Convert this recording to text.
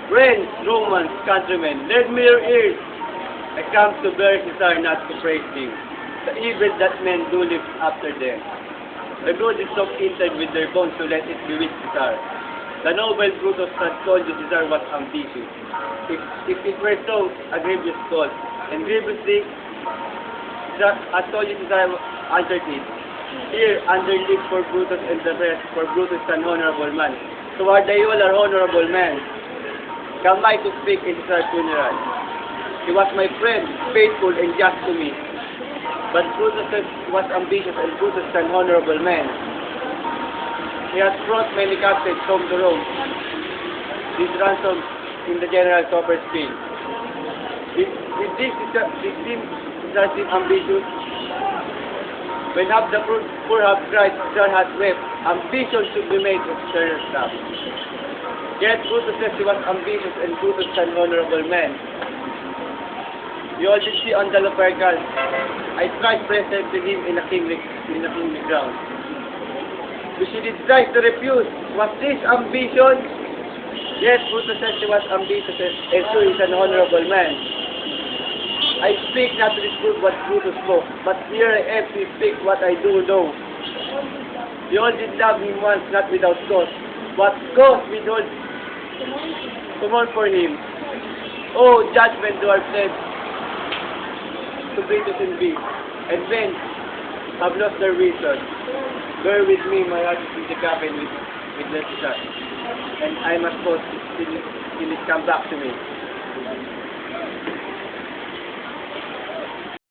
Friends, Romans, countrymen, lend me your ears. I come to bear Caesar, not to praise him. The evil that men do live after them. The blood is soaked inside with their bones, so let it be with Caesar. The noble Brutus had told you Caesar was ambitious. If it were so, a grievous cause. And grievously, Caesar had told you Caesar answered it. Here, underneath for Brutus and the rest, for Brutus an honorable man. So are they all are honorable men. Come I to speak in Caesar's funeral. He was my friend, faithful and just to me. But Brutus was ambitious and Brutus an honorable man. He has brought many captives home to Rome. This ransom in the general copper's field. Did Caesar seem ambitious? When half the poor have cried, Caesar has wept. Ambition should be made of Caesar's staff. Yet Brutus says he was ambitious and Brutus an honorable man. You all did see on the Lupercal, I tried presenting him in a kingly ground. Which he did try to refuse. Was this ambition? Yes, Brutus says he was ambitious and so he's an honorable man. I speak not to disprove what Brutus spoke, but here I am to speak what I do know. You all did love him once, not without cause. What cause we don't to mourn for him? Oh, judgment to our flesh, to Brutus and be, and men have lost their reason. Bear with me, my heart is in the cabin with the Caesar, and I must pause till it come back to me.